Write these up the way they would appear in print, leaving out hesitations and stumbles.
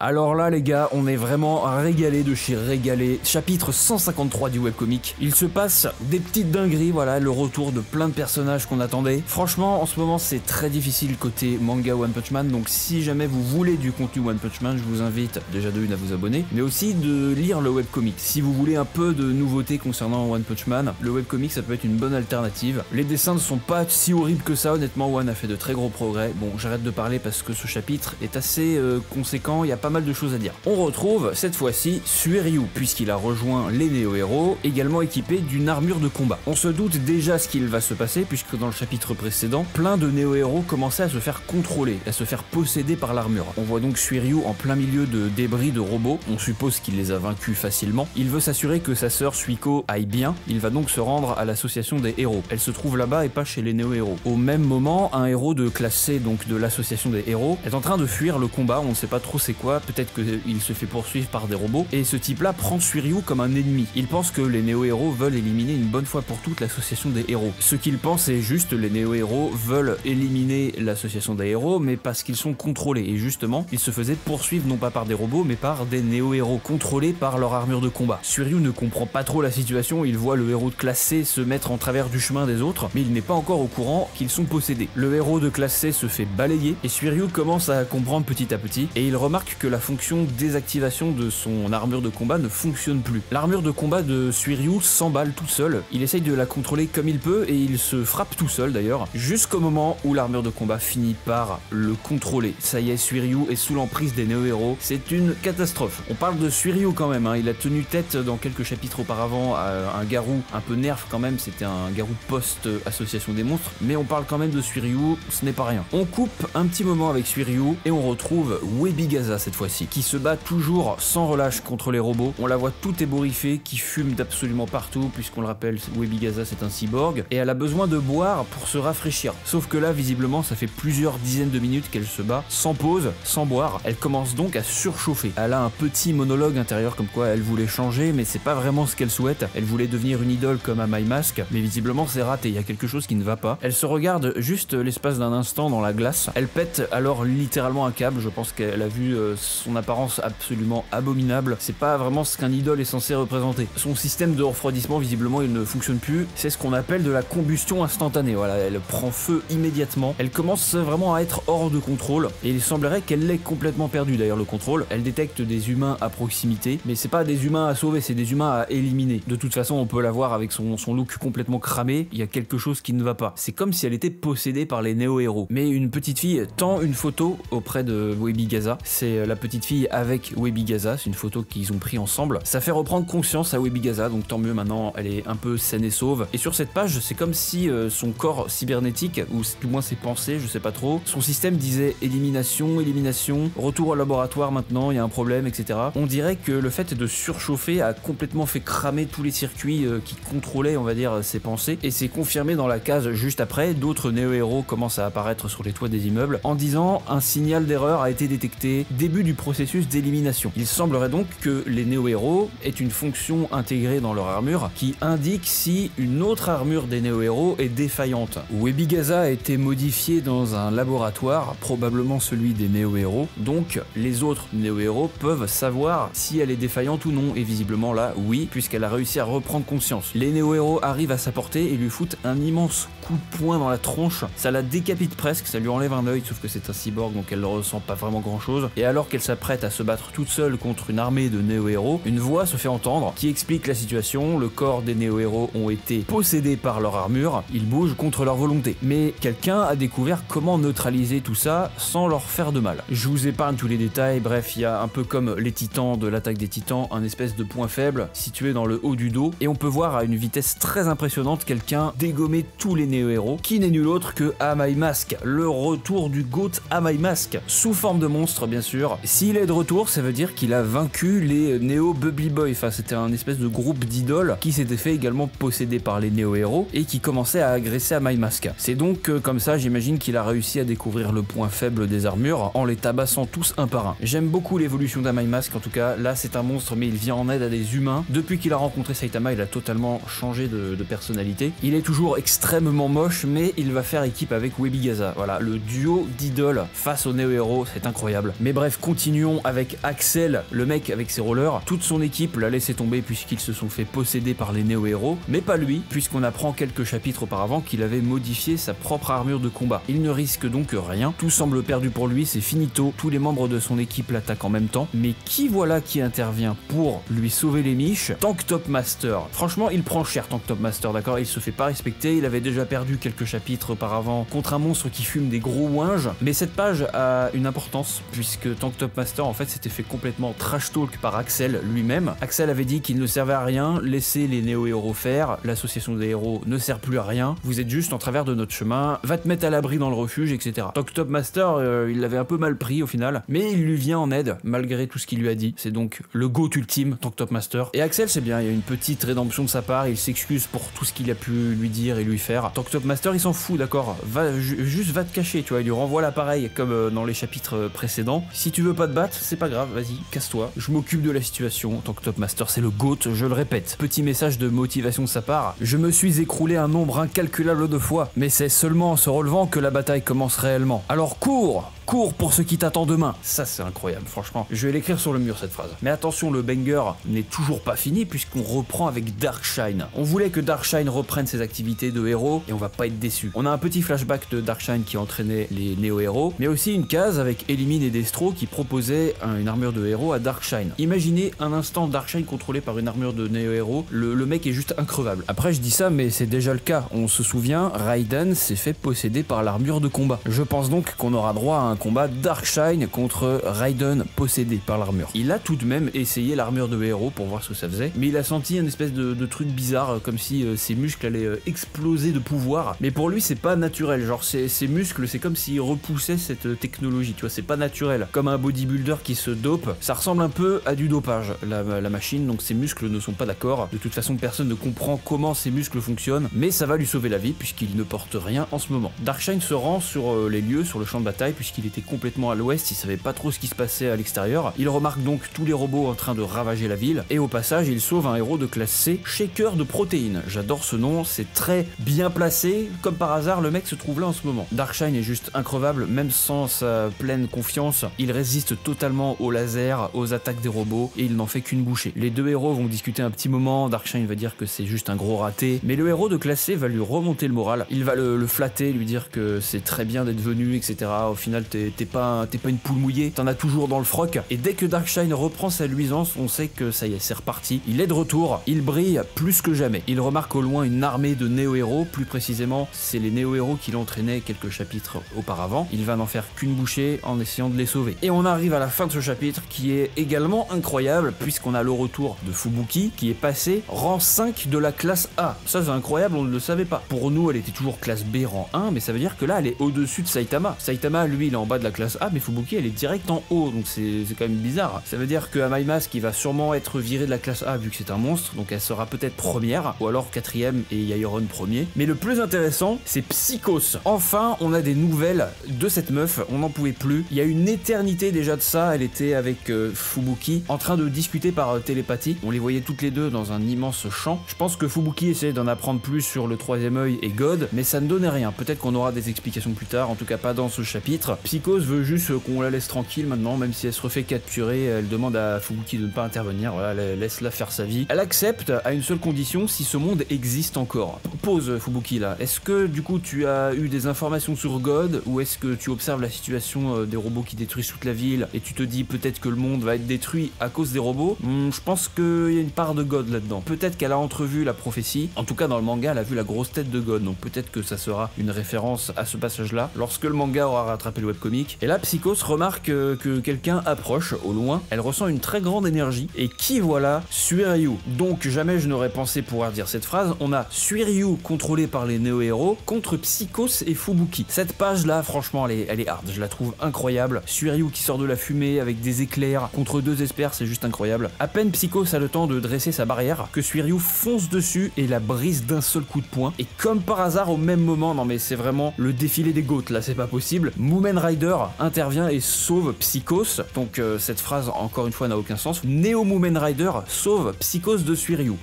Alors là les gars, on est vraiment régalé de chez régalé. Chapitre 153 du webcomic. Il se passe des petites dingueries, voilà, le retour de plein de personnages qu'on attendait. Franchement, en ce moment, c'est très difficile côté manga One Punch Man, donc si jamais vous voulez du contenu One Punch Man, je vous invite déjà de une à vous abonner, mais aussi de lire le webcomic. Si vous voulez un peu de nouveauté concernant One Punch Man, le webcomic ça peut être une bonne alternative. Les dessins ne sont pas si horribles que ça, honnêtement, One a fait de très gros progrès. Bon, j'arrête de parler parce que ce chapitre est assez conséquent, il y a pas mal de choses à dire. On retrouve cette fois-ci Suiryu, puisqu'il a rejoint les Néo-Héros, également équipé d'une armure de combat. On se doute déjà ce qu'il va se passer, puisque dans le chapitre précédent, plein de Néo-Héros commençaient à se faire contrôler, à se faire posséder par l'armure. On voit donc Suiryu en plein milieu de débris de robots, on suppose qu'il les a vaincus facilement. Il veut s'assurer que sa sœur Suiko aille bien, il va donc se rendre à l'association des héros. Elle se trouve là-bas et pas chez les Néo-Héros. Au même moment, un héros de classe C, donc de l'association des héros, est en train de fuir le combat, on ne sait pas trop c'est quoi, peut-être qu'il se fait poursuivre par des robots, et ce type-là prend Suiryu comme un ennemi. Il pense que les Néo-Héros veulent éliminer une bonne fois pour toutes l'association des héros. Ce qu'il pense est juste, les Néo-Héros veulent éliminer l'association des héros, mais parce qu'ils sont contrôlés, et justement, ils se faisaient poursuivre non pas par des robots, mais par des Néo-Héros, contrôlés par leur armure de combat. Suiryu ne comprend pas trop la situation, il voit le héros de classe C se mettre en travers du chemin des autres, mais il n'est pas encore au courant qu'ils sont possédés. Le héros de classe C se fait balayer, et Suiryu commence à comprendre petit à petit, et il remarque que la fonction désactivation de son armure de combat ne fonctionne plus. L'armure de combat de Suiryu s'emballe tout seul, il essaye de la contrôler comme il peut, et il se frappe tout seul d'ailleurs, jusqu'au moment où l'armure de combat finit par le contrôler. Ça y est, Suiryu est sous l'emprise des Néo-Héros, c'est une catastrophe. On parle de Suiryu quand même, hein. Il a tenu tête dans quelques chapitres auparavant à un garou un peu nerf quand même, c'était un garou post-association des monstres, mais on parle quand même de Suiryu, ce n'est pas rien. On coupe un petit moment avec Suiryu, et on retrouve Webigaza cette fois-ci, qui se bat toujours sans relâche contre les robots. On la voit tout ébouriffée, qui fume d'absolument partout, puisqu'on le rappelle, Webigaza c'est un cyborg, et elle a besoin de boire pour se rafraîchir. Sauf que là, visiblement, ça fait plusieurs dizaines de minutes qu'elle se bat, sans pause, sans boire. Elle commence donc à surchauffer. Elle a un petit monologue intérieur comme quoi elle voulait changer, mais c'est pas vraiment ce qu'elle souhaite. Elle voulait devenir une idole comme à My Mask, mais visiblement c'est raté, il y a quelque chose qui ne va pas. Elle se regarde juste l'espace d'un instant dans la glace. Elle pète alors littéralement un câble, je pense qu'elle a vu son apparence absolument abominable. C'est pas vraiment ce qu'un idole est censé représenter. Son système de refroidissement, visiblement, il ne fonctionne plus. C'est ce qu'on appelle de la combustion instantanée. Voilà, elle prend feu immédiatement. Elle commence vraiment à être hors de contrôle, et il semblerait qu'elle l'ait complètement perdu d'ailleurs le contrôle. Elle détecte des humains à proximité, mais c'est pas des humains à sauver, c'est des humains à éliminer. De toute façon, on peut la voir avec son look complètement cramé. Il y a quelque chose qui ne va pas. C'est comme si elle était possédée par les Néo-Héros. Mais une petite fille tend une photo auprès de Webigaza. C'est la petite fille avec Webigaza, c'est une photo qu'ils ont pris ensemble. Ça fait reprendre conscience à Webigaza, donc tant mieux, maintenant elle est un peu saine et sauve. Et sur cette page, c'est comme si son corps cybernétique, ou du moins ses pensées, je sais pas trop, son système disait élimination, élimination, retour au laboratoire maintenant, il y a un problème, etc. On dirait que le fait de surchauffer a complètement fait cramer tous les circuits qui contrôlaient, on va dire, ses pensées, et c'est confirmé dans la case juste après. D'autres Néo-Héros commencent à apparaître sur les toits des immeubles en disant un signal d'erreur a été détecté, début du processus d'élimination. Il semblerait donc que les Néo-Héros aient une fonction intégrée dans leur armure qui indique si une autre armure des Néo-Héros est défaillante. Webigaza a été modifiée dans un laboratoire, probablement celui des Néo-Héros, donc les autres Néo-Héros peuvent savoir si elle est défaillante ou non, et visiblement là, oui, puisqu'elle a réussi à reprendre conscience. Les Néo-Héros arrivent à sa portée et lui foutent un immense coup de poing dans la tronche, ça la décapite presque, ça lui enlève un œil, sauf que c'est un cyborg donc elle ne ressent pas vraiment grand chose, et alors qu'elle s'apprête à se battre toute seule contre une armée de Néo-Héros, une voix se fait entendre qui explique la situation. Le corps des Néo-Héros ont été possédés par leur armure, ils bougent contre leur volonté. Mais quelqu'un a découvert comment neutraliser tout ça sans leur faire de mal. Je vous épargne tous les détails, bref, il y a un peu comme les titans de l'attaque des titans, un espèce de point faible situé dans le haut du dos, et on peut voir à une vitesse très impressionnante quelqu'un dégommer tous les Néo-Héros, qui n'est nul autre que My Mask, le retour du GOAT My Mask, sous forme de monstre bien sûr. S'il est de retour, ça veut dire qu'il a vaincu les Néo Bubbly Boy, enfin c'était un espèce de groupe d'idoles qui s'était fait également posséder par les Néo-Héros et qui commençait à agresser My Mask. C'est donc comme ça, j'imagine qu'il a réussi à découvrir le point faible des armures en les tabassant tous un par un. J'aime beaucoup l'évolution d'My Mask, en tout cas là c'est un monstre mais il vient en aide à des humains. Depuis qu'il a rencontré Saitama, il a totalement changé de personnalité. Il est toujours extrêmement moche, mais il va faire équipe avec Webigaza. Voilà, le duo d'idoles face aux Néo-Héros, c'est incroyable. Mais bref, continuons avec Axel, le mec avec ses rollers. Toute son équipe l'a laissé tomber puisqu'ils se sont fait posséder par les néo-héros, mais pas lui, puisqu'on apprend quelques chapitres auparavant qu'il avait modifié sa propre armure de combat. Il ne risque donc rien, tout semble perdu pour lui, c'est finito, tous les membres de son équipe l'attaquent en même temps, mais qui voilà qui intervient pour lui sauver les miches? Tank Top Master. Franchement, il prend cher Tank Top Master, d'accord? Il se fait pas respecter, il avait déjà perdu quelques chapitres auparavant contre un monstre qui fume des gros ouinges, mais cette page a une importance puisque Tank Top Master en fait s'était fait complètement trash talk par Axel lui-même. Axel avait dit qu'il ne servait à rien, laissez les néo-héros faire, l'association des héros ne sert plus à rien, vous êtes juste en travers de notre chemin, va te mettre à l'abri dans le refuge, etc. Tank Top Master, il l'avait un peu mal pris au final, mais il lui vient en aide malgré tout ce qu'il lui a dit. C'est donc le GOAT ultime, Tank Top Master. Et Axel, c'est bien, il y a une petite rédemption de sa part, il s'excuse pour tout ce qu'il a pu lui dire et lui faire. Tank Top Master, il s'en fout, d'accord, juste va te cacher, tu vois, il lui renvoie l'appareil comme dans les chapitres précédents. Si tu veux pas te battre, c'est pas grave, vas-y, casse-toi, je m'occupe de la situation. Tank Top Master, c'est le GOAT, je le répète. Petit message de motivation de sa part, je me suis écroulé un nombre incalculable de fois, mais c'est seulement en se relevant que la bataille commence réellement. Alors cours pour ce qui t'attend demain. Ça c'est incroyable, franchement. Je vais l'écrire sur le mur cette phrase. Mais attention, le banger n'est toujours pas fini puisqu'on reprend avec Darkshine. On voulait que Darkshine reprenne ses activités de héros et on va pas être déçu. On a un petit flashback de Darkshine qui entraînait les néo-héros, mais aussi une case avec Elimine et Destro qui proposait une armure de héros à Darkshine. Imaginez un instant Darkshine contrôlé par une armure de néo-héros, le mec est juste increvable. Après je dis ça mais c'est déjà le cas. On se souvient, Raiden s'est fait posséder par l'armure de combat. Je pense donc qu'on aura droit à un combat Darkshine contre Raiden possédé par l'armure. Il a tout de même essayé l'armure de héros pour voir ce que ça faisait, mais il a senti une espèce de truc bizarre, comme si ses muscles allaient exploser de pouvoir. Mais pour lui, c'est pas naturel. Genre, ses muscles, c'est comme s'il repoussait cette technologie, tu vois, c'est pas naturel. Comme un bodybuilder qui se dope, ça ressemble un peu à du dopage, la machine, donc ses muscles ne sont pas d'accord. De toute façon, personne ne comprend comment ses muscles fonctionnent, mais ça va lui sauver la vie puisqu'il ne porte rien en ce moment. Darkshine se rend sur les lieux, sur le champ de bataille, puisqu'il était complètement à l'ouest, il savait pas trop ce qui se passait à l'extérieur. Il remarque donc tous les robots en train de ravager la ville, et au passage, il sauve un héros de classe C, Shaker de protéines. J'adore ce nom, c'est très bien placé, comme par hasard, le mec se trouve là en ce moment. Darkshine est juste increvable, même sans sa pleine confiance, il résiste totalement aux lasers, aux attaques des robots, et il n'en fait qu'une bouchée. Les deux héros vont discuter un petit moment, Darkshine va dire que c'est juste un gros raté, mais le héros de classe C va lui remonter le moral, il va le flatter, lui dire que c'est très bien d'être venu, etc. Au final, t'es pas une poule mouillée, t'en as toujours dans le froc. Et dès que Darkshine reprend sa luisance, on sait que ça y est, c'est reparti. Il est de retour, il brille plus que jamais. Il remarque au loin une armée de néo-héros, plus précisément, c'est les néo-héros qui l'entraînaient quelques chapitres auparavant. Il va n'en faire qu'une bouchée en essayant de les sauver. Et on arrive à la fin de ce chapitre qui est également incroyable, puisqu'on a le retour de Fubuki, qui est passé rang 5 de la classe A. Ça c'est incroyable, on ne le savait pas. Pour nous, elle était toujours classe B rang 1, mais ça veut dire que là, elle est au-dessus de Saitama. Saitama, lui, il est en bas de la classe A, mais Fubuki, elle est direct en haut, donc c'est quand même bizarre. Ça veut dire que Amaimas, qui va sûrement être viré de la classe A vu que c'est un monstre, donc elle sera peut-être première, ou alors quatrième et Yairon premier. Mais le plus intéressant, c'est Psychos. Enfin, on a des nouvelles de cette meuf, on n'en pouvait plus. Il y a une éternité déjà de ça, elle était avec Fubuki, en train de discuter par télépathie. On les voyait toutes les deux dans un immense champ. Je pense que Fubuki essayait d'en apprendre plus sur le troisième œil et God, mais ça ne donnait rien. Peut-être qu'on aura des explications plus tard, en tout cas pas dans ce chapitre. Psychos veut juste qu'on la laisse tranquille maintenant, même si elle se refait capturer, elle demande à Fubuki de ne pas intervenir, voilà, laisse-la faire sa vie. Elle accepte à une seule condition, si ce monde existe encore. Pause Fubuki là, est-ce que du coup tu as eu des informations sur God, ou est-ce que tu observes la situation des robots qui détruisent toute la ville, et tu te dis peut-être que le monde va être détruit à cause des robots? Je pense qu'il y a une part de God là-dedans. Peut-être qu'elle a entrevu la prophétie, en tout cas dans le manga elle a vu la grosse tête de God, donc peut-être que ça sera une référence à ce passage-là, lorsque le manga aura rattrapé le webcomic. Et là Psychos remarque que quelqu'un approche au loin, elle ressent une très grande énergie, et qui voilà? Suiryu. Donc jamais je n'aurais pensé pouvoir dire cette phrase, on a Suiryu contrôlé par les néo-héros contre Psychos et Fubuki. Cette page là franchement elle est hard, je la trouve incroyable. Suiryu qui sort de la fumée avec des éclairs contre deux espers, c'est juste incroyable. À peine Psychos a le temps de dresser sa barrière que Suiryu fonce dessus et la brise d'un seul coup de poing, et comme par hasard au même moment, non mais c'est vraiment le défilé des goats là, c'est pas possible, Mumen Rider intervient et sauve Psychos. Donc cette phrase encore une fois n'a aucun sens. Neo Mumen Rider sauve Psychos de Suiryu.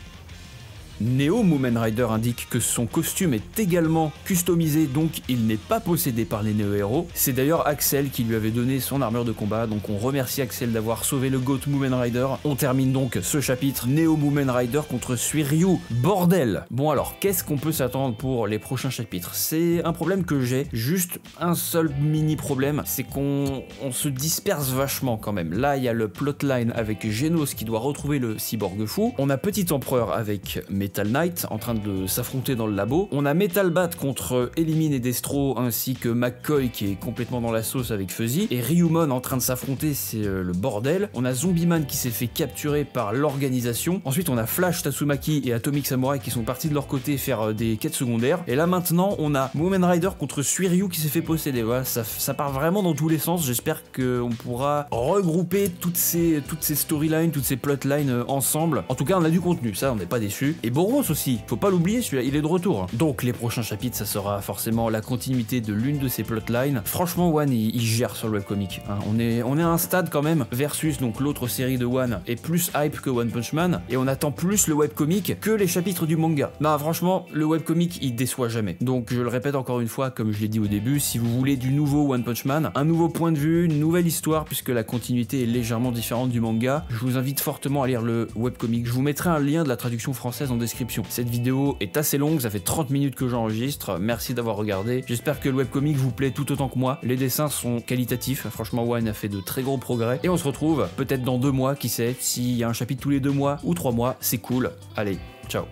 Neo, Mumen Rider indique que son costume est également customisé, donc il n'est pas possédé par les Neo-héros. C'est d'ailleurs Axel qui lui avait donné son armure de combat, donc on remercie Axel d'avoir sauvé le GOAT Mumen Rider. On termine donc ce chapitre Neo Mumen Rider contre Suiryu. Bordel! Bon alors, qu'est-ce qu'on peut s'attendre pour les prochains chapitres? C'est un problème que j'ai, juste un seul mini problème, c'est qu'on se disperse vachement quand même. Là, il y a le plotline avec Genos qui doit retrouver le cyborg fou. On a Petit Empereur avec Metal Knight en train de s'affronter dans le labo. On a Metal Bat contre Elimine et Destro ainsi que McCoy qui est complètement dans la sauce avec Fuzzy. Et Ryumon en train de s'affronter, c'est le bordel. On a Zombieman qui s'est fait capturer par l'organisation. Ensuite, on a Flash, Tatsumaki et Atomic Samurai qui sont partis de leur côté faire des quêtes secondaires. Et là maintenant, on a Mumen Rider contre Suiryu qui s'est fait posséder. Voilà, ça part vraiment dans tous les sens. J'espère qu'on pourra regrouper toutes ces storylines, toutes ces plotlines ensemble. En tout cas, on a du contenu, ça, on n'est pas déçus. Et Boros aussi, faut pas l'oublier, celui-là, il est de retour. Donc, les prochains chapitres, ça sera forcément la continuité de l'une de ces plotlines. Franchement, One, il gère sur le webcomic. Hein. On est à un stade quand même, versus donc l'autre série de One est plus hype que One Punch Man, et on attend plus le webcomic que les chapitres du manga. Non, franchement, le webcomic, il déçoit jamais. Donc, je le répète encore une fois, comme je l'ai dit au début, si vous voulez du nouveau One Punch Man, un nouveau point de vue, une nouvelle histoire, puisque la continuité est légèrement différente du manga, je vous invite fortement à lire le webcomic. Je vous mettrai un lien de la traduction française en description. Cette vidéo est assez longue, ça fait 30 minutes que j'enregistre. Merci d'avoir regardé. J'espère que le webcomic vous plaît tout autant que moi. Les dessins sont qualitatifs. Franchement, One a fait de très gros progrès. Et on se retrouve peut-être dans 2 mois, qui sait. S'il y a un chapitre tous les 2 mois ou 3 mois, c'est cool. Allez, ciao.